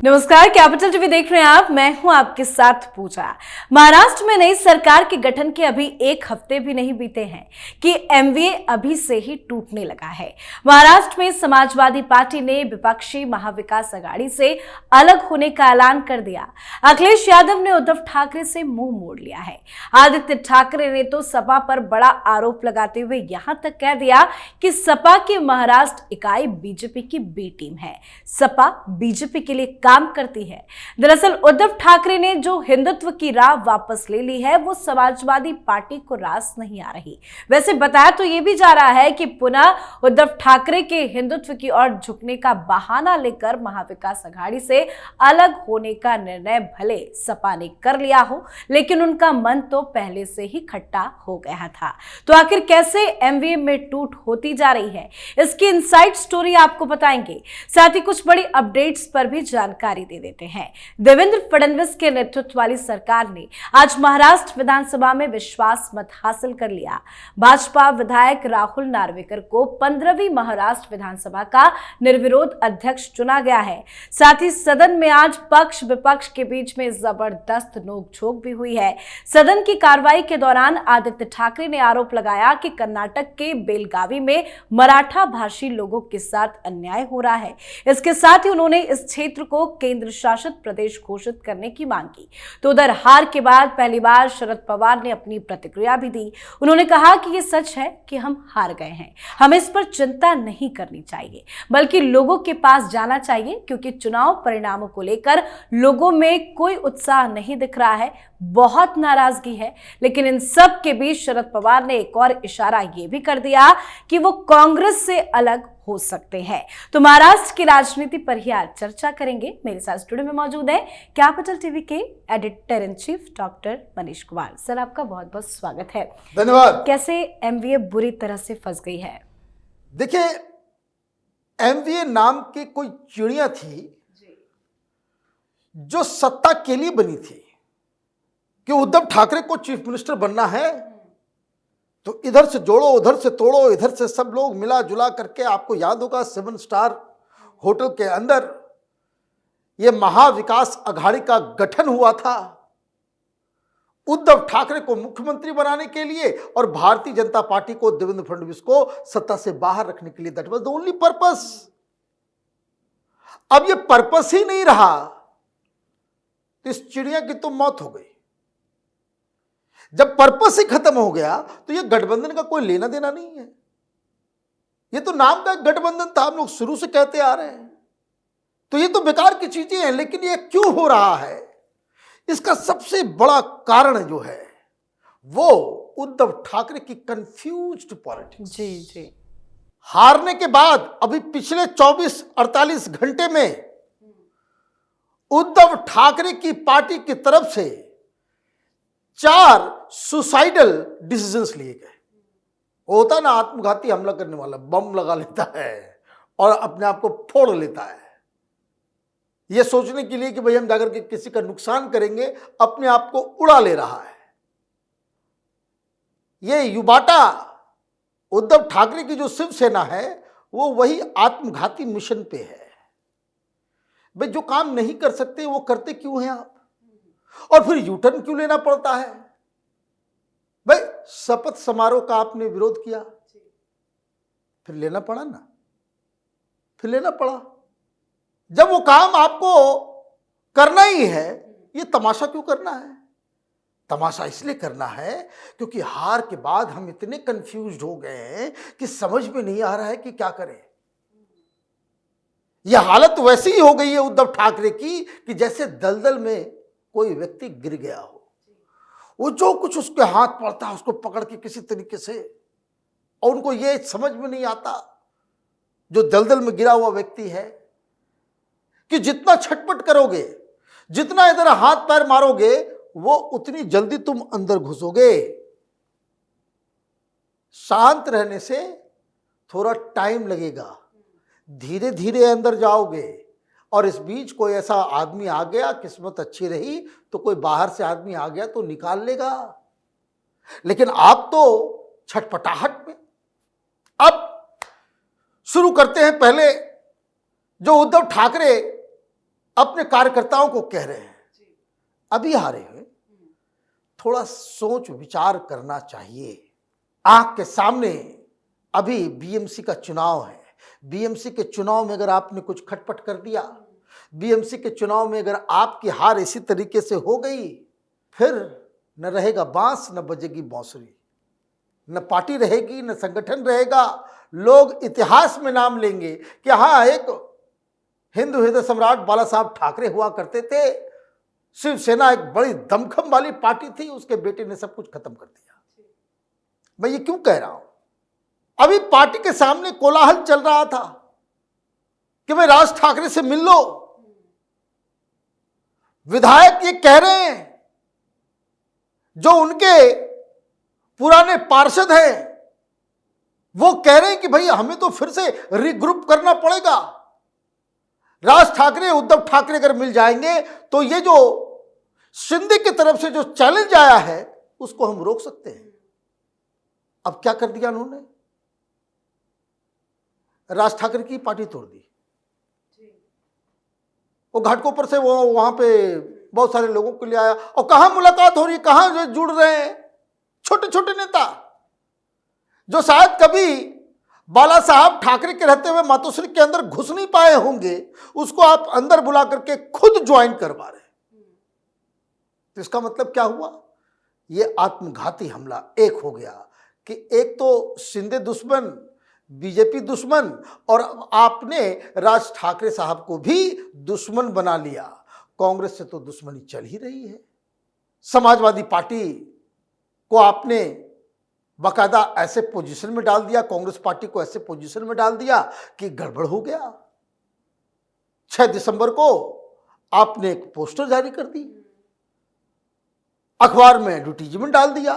नमस्कार, capital TV देख रहे हैं आप। मैं हूं आपके साथ पूजा। महाराष्ट्र में नई सरकार के गठन के अभी एक हफ्ते भी नहीं बीते हैं कि एमवीए अभी से ही टूटने लगा है। महाराष्ट्र में समाजवादी पार्टी ने विपक्षी महाविकास अघाड़ी से अलग होने का ऐलान कर दिया। अखिलेश यादव ने उद्धव ठाकरे से मुंह मोड़ लिया है। आदित्य ठाकरे ने तो सपा पर बड़ा आरोप लगाते हुए यहां तक कह दिया कि सपा की महाराष्ट्र इकाई बीजेपी की बी टीम है। सपा बीजेपी के लिए काम करती है। दरअसल उद्धव ठाकरे ने जो हिंदुत्व की राह वापस ले ली है वो समाजवादी पार्टी को रास नहीं आ रही। वैसे बताया तो ये भी जा रहा है कि पुनः उद्धव ठाकरे के हिंदुत्व की ओर झुकने का बहाना लेकर महाविकास अघाड़ी से अलग होने का निर्णय भले सपा ने कर लिया हो, लेकिन उनका मन तो पहले से ही खट्टा हो गया था। तो आखिर कैसे एमवीए में टूट होती जा रही है, इसकी इनसाइड स्टोरी आपको बताएंगे। साथ ही कुछ बड़ी अपडेट्स पर भी जानकारी दे देते हैं। देवेंद्र फडणवीस के नेतृत्व वाली सरकार ने आज महाराष्ट्र विधानसभा में विश्वास मत हासिल कर लिया। भाजपा विधायक राहुल नार्वेकर को 15वीं महाराष्ट्र विधानसभा का निर्विरोध अध्यक्ष चुना गया है। साथ ही सदन में आज पक्ष विपक्ष के बीच में जबरदस्त नोकझोंक भी हुई है। सदन की कार्रवाई के दौरान आदित्य ठाकरे ने आरोप लगाया कि कर्नाटक के बेलगावी में मराठा भाषी लोगों के साथ अन्याय हो रहा है। इसके साथ ही उन्होंने इस क्षेत्र को केंद्र शासित प्रदेश घोषित करने की मांग की। तो उधर हार के बाद पहली बार शरद पवार ने अपनी प्रतिक्रिया भी दी। उन्होंने कहा कि ये सच है कि हम हार गए हैं, हमें इस पर चिंता नहीं करनी चाहिए, बल्कि लोगों के पास जाना चाहिए, क्योंकि चुनाव परिणामों को लेकर लोगों में कोई उत्साह नहीं दिख रहा है, बहुत नाराजगी है। लेकिन इन सब के बीच शरद पवार ने एक और इशारा ये भी कर दिया कि वो कांग्रेस से अलग हो सकते हैं। तो महाराष्ट्र की राजनीति पर ही आज चर्चा करेंगे। मेरे साथ स्टूडियो में मौजूद है कैपिटल टीवी के editor in chief doctor Manish Kumar. Sir, आपका बहुत बहुत स्वागत है। धन्यवाद। कैसे एमवीए बुरी तरह से फंस गई है? देखिए, एमवीए नाम की कोई चिड़िया थी जो सत्ता के लिए बनी थी कि उद्धव ठाकरे को चीफ मिनिस्टर बनना है तो इधर से जोड़ो, उधर से तोड़ो, इधर से सब लोग मिला जुला करके। आपको याद होगा 7 स्टार होटल के अंदर यह महाविकास अघाड़ी का गठन हुआ था उद्धव ठाकरे को मुख्यमंत्री बनाने के लिए और भारतीय जनता पार्टी को, देवेंद्र फडणवीस को सत्ता से बाहर रखने के लिए। That was the only purpose. अब यह पर्पस ही नहीं रहा तो इस चिड़िया की तो मौत हो गई। जब पर्पस ही खत्म हो गया तो यह गठबंधन का कोई लेना देना नहीं है। यह तो नाम का गठबंधन था, हम लोग शुरू से कहते आ रहे हैं। तो ये तो बेकार की चीजें हैं। लेकिन यह क्यों हो रहा है, इसका सबसे बड़ा कारण जो है वो उद्धव ठाकरे की कंफ्यूज्ड पॉलिटिक्स। जी। हारने के बाद अभी पिछले 24-48 घंटे में उद्धव ठाकरे की पार्टी की तरफ से 4 सुसाइडल डिसीजंस लिए गए। होता ना, आत्मघाती हमला करने वाला बम लगा लेता है और अपने आप को फोड़ लेता है, यह सोचने के लिए कि भाई हम जाकर के किसी का नुकसान करेंगे, अपने आप को उड़ा ले रहा है। यह युवाटा उद्धव ठाकरे की जो शिवसेना है वो वही आत्मघाती मिशन पे है। भाई, जो काम नहीं कर सकते वो करते क्यों हैं आप? और फिर यूटर्न क्यों लेना पड़ता है? भाई, शपथ समारोह का आपने विरोध किया, फिर लेना पड़ा ना, फिर लेना पड़ा। जब वो काम आपको करना ही है, ये तमाशा क्यों करना है? तमाशा इसलिए करना है क्योंकि हार के बाद हम इतने कंफ्यूज्ड हो गए हैं कि समझ में नहीं आ रहा है कि क्या करें। यह हालत वैसी ही हो गई है उद्धव ठाकरे की कि जैसे दलदल में कोई व्यक्ति गिर गया हो। वो जो कुछ उसके हाथ पड़ता है उसको पकड़ के किसी तरीके से, और उनको ये समझ में नहीं आता, जो दलदल में गिरा हुआ व्यक्ति है, कि जितना छटपट करोगे, जितना इधर हाथ पैर मारोगे, वो उतनी जल्दी तुम अंदर घुसोगे। शांत रहने से थोड़ा टाइम लगेगा, धीरे धीरे अंदर जाओगे। और इस बीच कोई ऐसा आदमी आ गया, किस्मत अच्छी रही तो कोई बाहर से आदमी आ गया तो निकाल लेगा। लेकिन आप तो छटपटाहट में। अब शुरू करते हैं। पहले जो उद्धव ठाकरे अपने कार्यकर्ताओं को कह रहे हैं, अभी हारे हैं, थोड़ा सोच विचार करना चाहिए। आंख के सामने अभी बीएमसी का चुनाव है। बीएमसी के चुनाव में अगर आपने कुछ खटपट कर दिया, बीएमसी के चुनाव में अगर आपकी हार इसी तरीके से हो गई, फिर न रहेगा बांस न बजेगी बांसुरी, न पार्टी रहेगी न संगठन रहेगा। लोग इतिहास में नाम लेंगे कि हाँ, एक हिंदू हृदय सम्राट बाला साहब ठाकरे हुआ करते थे, शिवसेना एक बड़ी दमखम वाली पार्टी थी, उसके बेटे ने सब कुछ खत्म कर दिया। मैं ये क्यों कह रहा हूं? अभी पार्टी के सामने कोलाहल चल रहा था कि भाई राज ठाकरे से मिल लो। विधायक ये कह रहे हैं, जो उनके पुराने पार्षद हैं वो कह रहे हैं कि भाई हमें तो फिर से रिग्रुप करना पड़ेगा। राज ठाकरे उद्धव ठाकरे अगर मिल जाएंगे तो ये जो शिंदे की तरफ से जो चैलेंज आया है उसको हम रोक सकते हैं। अब क्या कर दिया उन्होंने? राज ठाकरे की पार्टी तोड़ दी। वो घाटकोपर से वो वहां पे बहुत सारे लोगों को ले आया, और कहां मुलाकात हो रही है, कहां जो जुड़ रहे हैं छोटे छोटे नेता जो शायद कभी बाला साहब ठाकरे के रहते हुए मातोश्री के अंदर घुस नहीं पाए होंगे, उसको आप अंदर बुला करके खुद ज्वाइन करवा रहे। तो इसका मतलब क्या हुआ? ये आत्मघाती हमला एक हो गया कि एक तो शिंदे दुश्मन, बीजेपी दुश्मन, और आपने राज ठाकरे साहब को भी दुश्मन बना लिया। कांग्रेस से तो दुश्मनी चल ही रही है। समाजवादी पार्टी को आपने बाकायदा ऐसे पोजीशन में डाल दिया, कांग्रेस पार्टी को ऐसे पोजीशन में डाल दिया कि गड़बड़ हो गया। 6 दिसंबर को आपने एक पोस्टर जारी कर दी, अखबार में एडवर्टीजमेंट डाल दिया,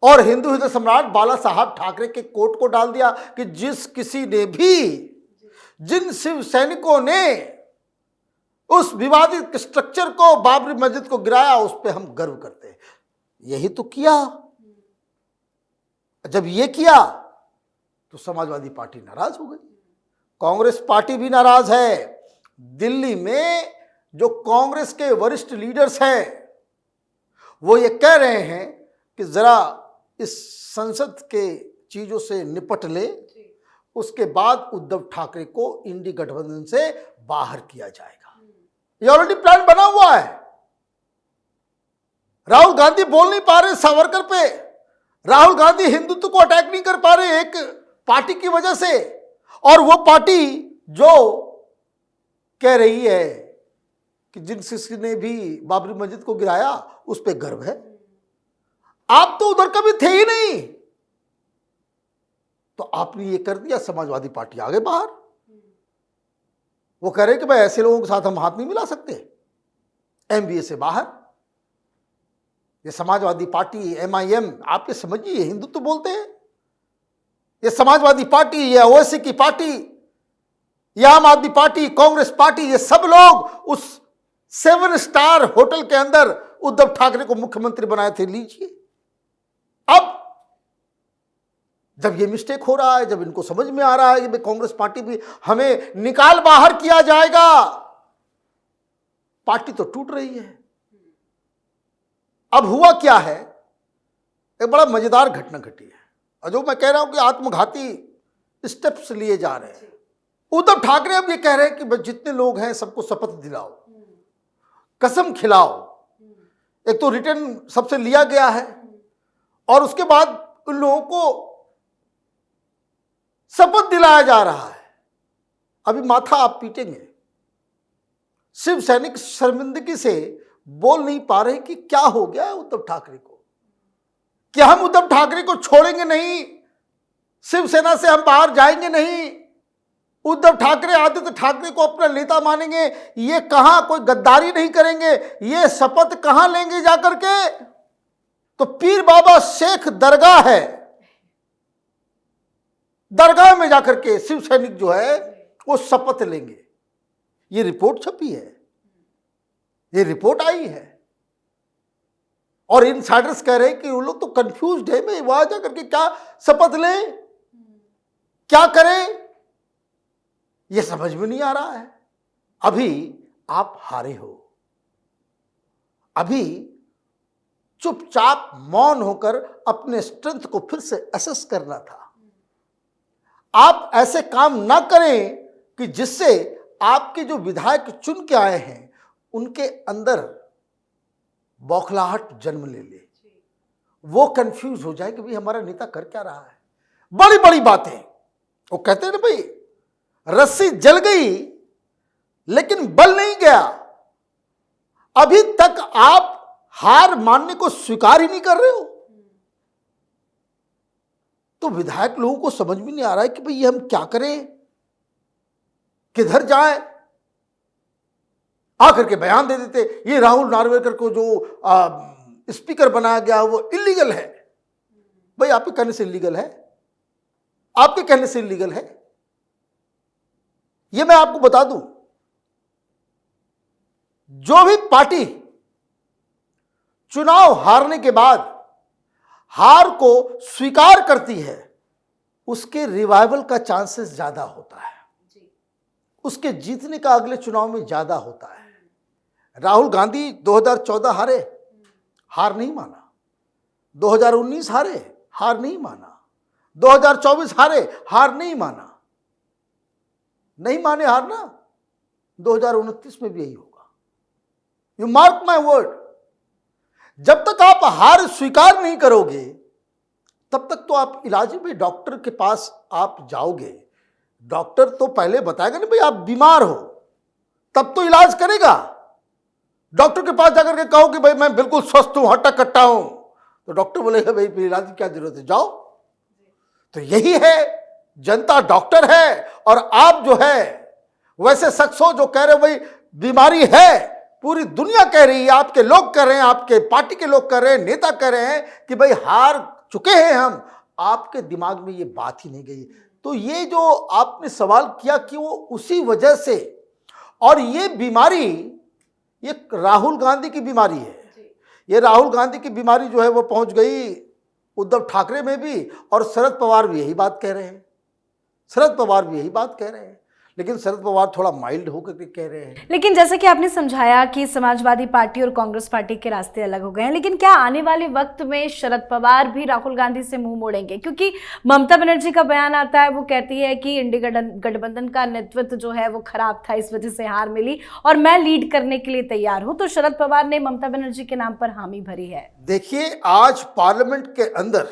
और हिंदू हृदय सम्राट बाला साहब ठाकरे के कोर्ट को डाल दिया कि जिस किसी ने भी, जिन शिव सैनिकों ने उस विवादित स्ट्रक्चर को, बाबरी मस्जिद को गिराया, उस पर हम गर्व करते हैं। यही तो किया। जब ये किया तो समाजवादी पार्टी नाराज हो गई, कांग्रेस पार्टी भी नाराज है। दिल्ली में जो कांग्रेस के वरिष्ठ लीडर्स हैं वो ये कह रहे हैं कि जरा इस संसद के चीजों से निपट ले, उसके बाद उद्धव ठाकरे को इंडी गठबंधन से बाहर किया जाएगा। ये ऑलरेडी प्लान बना हुआ है। राहुल गांधी बोल नहीं पा रहे सावरकर पे, राहुल गांधी हिंदुत्व को अटैक नहीं कर पा रहे एक पार्टी की वजह से, और वो पार्टी जो कह रही है कि जिन किसी ने भी बाबरी मस्जिद को गिराया उस पर गर्व है। आप तो उधर कभी थे ही नहीं, तो आपने ये कर दिया, समाजवादी पार्टी आगे बाहर। वो कह रहे कि भाई ऐसे लोगों के साथ हम हाथ नहीं मिला सकते, एमबीए से बाहर। ये समाजवादी पार्टी, एमआईएम, आप ये समझिए हिंदुत्व तो बोलते हैं। ये समाजवादी पार्टी, ये ओवैसी की पार्टी, ये आम आदमी पार्टी, कांग्रेस पार्टी, ये सब लोग उस 7 स्टार होटल के अंदर उद्धव ठाकरे को मुख्यमंत्री बनाए थे। लीजिए, अब जब ये मिस्टेक हो रहा है, जब इनको समझ में आ रहा है कि कांग्रेस पार्टी भी हमें निकाल बाहर किया जाएगा, पार्टी तो टूट रही है। अब हुआ क्या है, एक बड़ा मजेदार घटना घटी है, और जो मैं कह रहा हूं कि आत्मघाती स्टेप्स लिए जा रहे हैं। उद्धव ठाकरे अब ये कह रहे हैं कि जितने लोग हैं सबको शपथ दिलाओ, कसम खिलाओ। एक तो रिटर्न सबसे लिया गया है, और उसके बाद उन लोगों को शपथ दिलाया जा रहा है। अभी माथा आप पीटेंगे। शिव सैनिक शर्मिंदगी से बोल नहीं पा रहे कि क्या हो गया है उद्धव ठाकरे को। क्या हम उद्धव ठाकरे को छोड़ेंगे नहीं, शिवसेना से हम बाहर जाएंगे नहीं, उद्धव ठाकरे आदित्य ठाकरे को अपना नेता मानेंगे, ये कहां कोई गद्दारी नहीं करेंगे, ये शपथ कहां लेंगे जाकर के? तो पीर बाबा शेख दरगाह है, दरगाह में जाकर के शिव सैनिक जो है वो शपथ लेंगे। ये रिपोर्ट छपी है, ये रिपोर्ट आई है, और इनसाइडर्स कह रहे हैं कि वो लोग तो कंफ्यूज्ड है, मैं वहां जाकर के क्या शपथ लें, क्या करें। ये समझ में नहीं आ रहा है। अभी आप हारे हो, अभी चुपचाप मौन होकर अपने स्ट्रेंथ को फिर से असेस करना था। आप ऐसे काम ना करें कि जिससे आपके जो विधायक चुन के आए हैं उनके अंदर बौखलाहट जन्म ले ले, वो कंफ्यूज हो जाए कि भाई हमारा नेता कर क्या रहा है। बड़ी बड़ी बातें, वो कहते हैं ना भाई, रस्सी जल गई लेकिन बल नहीं गया। अभी तक आप हार मानने को स्वीकार ही नहीं कर रहे हो, तो विधायक लोगों को समझ में नहीं आ रहा है कि भाई ये हम क्या करें, किधर जाए। आकर के बयान दे देते ये राहुल नार्वेकर को जो स्पीकर बनाया गया वो इलीगल है। भाई आपके कहने से इलीगल है, आपके कहने से इलीगल है। ये मैं आपको बता दूं, जो भी पार्टी चुनाव हारने के बाद हार को स्वीकार करती है उसके रिवाइवल का चांसेस ज्यादा होता है, उसके जीतने का अगले चुनाव में ज्यादा होता है। राहुल गांधी 2014 हारे, हार नहीं माना। 2019 हारे, हार नहीं माना। 2024 हारे, हार नहीं माना। नहीं माने हार ना, 2029 में भी यही होगा। You mark my word. जब तक आप हार स्वीकार नहीं करोगे तब तक तो आप इलाज में डॉक्टर के पास आप जाओगे, डॉक्टर तो पहले बताएगा नहीं भाई आप बीमार हो, तब तो इलाज करेगा। डॉक्टर के पास जाकर के कहो कि भाई मैं बिल्कुल स्वस्थ हूं, हट्टा कट्टा हूं, तो डॉक्टर बोलेगा भाई फिर इलाज की क्या जरूरत है, जाओ। तो यही है, जनता डॉक्टर है और आप जो है वैसे शख्स हो जो कह रहे हो भाई बीमारी है। पूरी दुनिया कह रही है, आपके लोग कह रहे हैं, आपके पार्टी के लोग कह रहे हैं, नेता कह रहे हैं कि भाई हार चुके हैं हम। आपके दिमाग में ये बात ही नहीं गई। तो ये जो आपने सवाल किया कि वो उसी वजह से, और ये बीमारी ये राहुल गांधी की बीमारी है। ये राहुल गांधी की बीमारी जो है वो पहुंच गई उद्धव ठाकरे में भी, और शरद पवार भी यही बात कह रहे हैं। शरद पवार भी यही बात कह रहे हैं, लेकिन शरद पवार थोड़ा माइल्ड होकर के कह रहे हैं। लेकिन जैसे कि आपने समझाया कि समाजवादी पार्टी और कांग्रेस पार्टी के रास्ते अलग हो गए हैं, लेकिन क्या आने वाले वक्त में शरद पवार भी राहुल गांधी से मुंह मोड़ेंगे? क्योंकि ममता बनर्जी का बयान आता है, वो कहती है कि इंडिया गठबंधन का नेतृत्व जो है वो खराब था, इस वजह से हार मिली और मैं लीड करने के लिए तैयार हूं। तो शरद पवार ने ममता बनर्जी के नाम पर हामी भरी है। देखिए, आज पार्लियामेंट के अंदर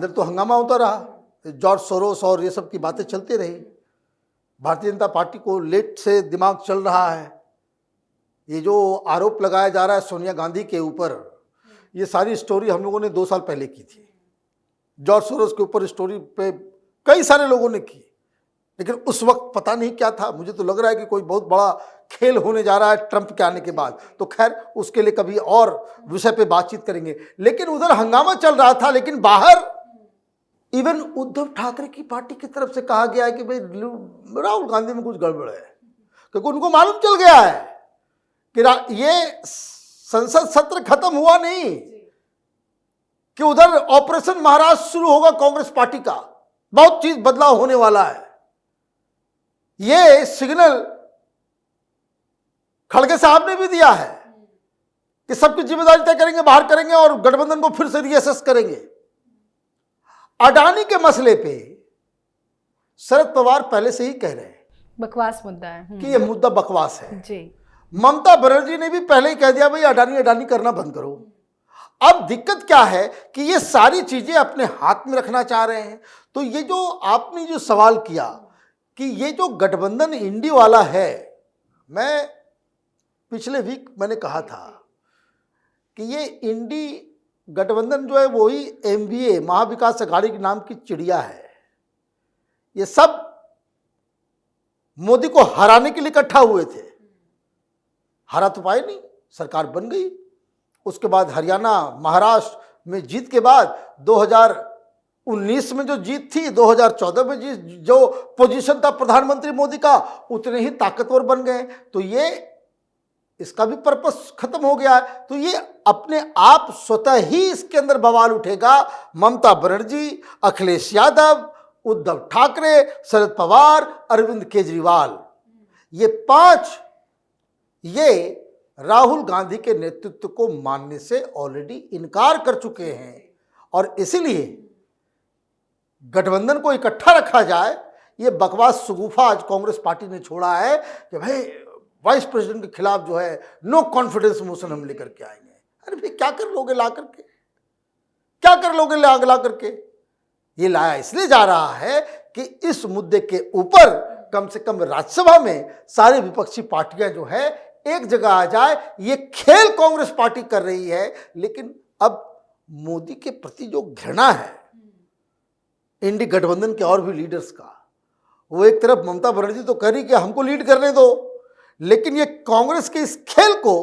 तो हंगामा होता रहा, जॉर्ज सोरोस और ये सब की बातें चलती रही। भारतीय जनता पार्टी को लेट से दिमाग चल रहा है। ये जो आरोप लगाया जा रहा है सोनिया गांधी के ऊपर, ये सारी स्टोरी हम लोगों ने 2 साल पहले की थी। जॉर्ज सोरोस के ऊपर स्टोरी पे कई सारे लोगों ने की, लेकिन उस वक्त पता नहीं क्या था। मुझे तो लग रहा है कि कोई बहुत बड़ा खेल होने जा रहा है ट्रंप के आने के बाद। तो खैर उसके लिए कभी और विषय पे बातचीत करेंगे। लेकिन उधर हंगामा चल रहा था, लेकिन बाहर इवन उद्धव ठाकरे की पार्टी की तरफ से कहा गया है कि भाई राहुल गांधी में कुछ गड़बड़ है, क्योंकि उनको मालूम चल गया है कि ये संसद सत्र खत्म हुआ नहीं कि उधर ऑपरेशन महाराष्ट्र शुरू होगा कांग्रेस पार्टी का। बहुत चीज बदलाव होने वाला है। ये सिग्नल खड़गे साहब ने भी दिया है कि सबकी जिम्मेदारी तय करेंगे, बाहर करेंगे और गठबंधन को फिर से रीअसेस करेंगे। अडानी के मसले पे शरद पवार पहले से ही कह रहे हैं बकवास मुद्दा है कि ये मुद्दा बकवास है जी। ममता बनर्जी ने भी पहले ही कह दिया भाई अडानी अडानी करना बंद करो। अब दिक्कत क्या है कि ये सारी चीजें अपने हाथ में रखना चाह रहे हैं। तो ये जो आपने जो सवाल किया कि ये जो गठबंधन इंडी वाला है, मैं पिछले वीक मैंने कहा था कि ये इंडी गठबंधन जो है वही एमवीए महाविकास अघाड़ी के नाम की चिड़िया है। ये सब मोदी को हराने के लिए इकट्ठा हुए थे, हरा तो पाए नहीं, सरकार बन गई। उसके बाद हरियाणा महाराष्ट्र में जीत के बाद 2019 में जो जीत थी, 2014 में जो पोजीशन था प्रधानमंत्री मोदी का, उतने ही ताकतवर बन गए। तो ये इसका भी पर्पस खत्म हो गया है। तो ये अपने आप स्वतः ही इसके अंदर बवाल उठेगा। ममता बनर्जी, अखिलेश यादव उद्धव ठाकरे, शरद पवार, अरविंद केजरीवाल, ये 5 ये राहुल गांधी के नेतृत्व को मानने से ऑलरेडी इनकार कर चुके हैं। और इसलिए गठबंधन को इकट्ठा रखा जाए, ये बकवास सुगुफा आज कांग्रेस पार्टी ने छोड़ा है कि भाई वाइस प्रेसिडेंट के खिलाफ जो है नो कॉन्फिडेंस मोशन हम लेकर के आएंगे। अरे भाई क्या कर लोगे ला करके, क्या कर लोगे ला करके? ये लाया इसलिए जा रहा है कि इस मुद्दे के ऊपर कम से कम राज्यसभा में सारी विपक्षी पार्टियां जो है एक जगह आ जाए। ये खेल कांग्रेस पार्टी कर रही है, लेकिन अब मोदी के प्रति जो घृणा है इंडी गठबंधन के और भी लीडर्स का, वो एक तरफ ममता बनर्जी तो कह रही कि हमको लीड करने दो, लेकिन ये कांग्रेस के इस खेल को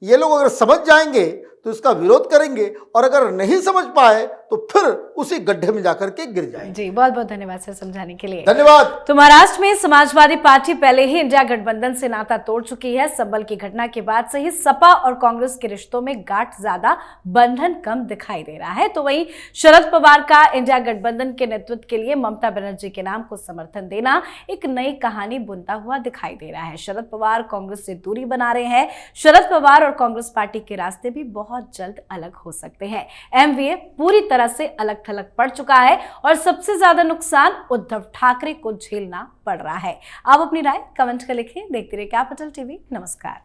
ये लोग अगर समझ जाएंगे तो इसका विरोध करेंगे, और अगर नहीं समझ पाए तो फिर उसी गड्ढे में जाकर के गिर जाएंगे। जी, बहुत बहुत धन्यवाद सर समझाने के लिए। धन्यवाद। तो महाराष्ट्र में समाजवादी पार्टी पहले ही इंडिया गठबंधन से नाता तोड़ चुकी है। संबल की घटना के बाद से ही सपा और कांग्रेस के रिश्तों में गांठ ज्यादा, बंधन कम दिखाई दे रहा है। तो वहीं शरद पवार का इंडिया गठबंधन के नेतृत्व के लिए ममता बनर्जी के नाम को समर्थन देना एक नई कहानी बुनता हुआ दिखाई दे रहा है। शरद पवार कांग्रेस से दूरी बना रहे हैं। शरद पवार और कांग्रेस पार्टी के रास्ते भी बहुत जल्द अलग हो सकते हैं। एमवीए पूरी तरह से अलग थलग पड़ चुका है और सबसे ज्यादा नुकसान उद्धव ठाकरे को झेलना पड़ रहा है। आप अपनी राय कमेंट कर लिखें। देखते रहिए कैपिटल टीवी। नमस्कार।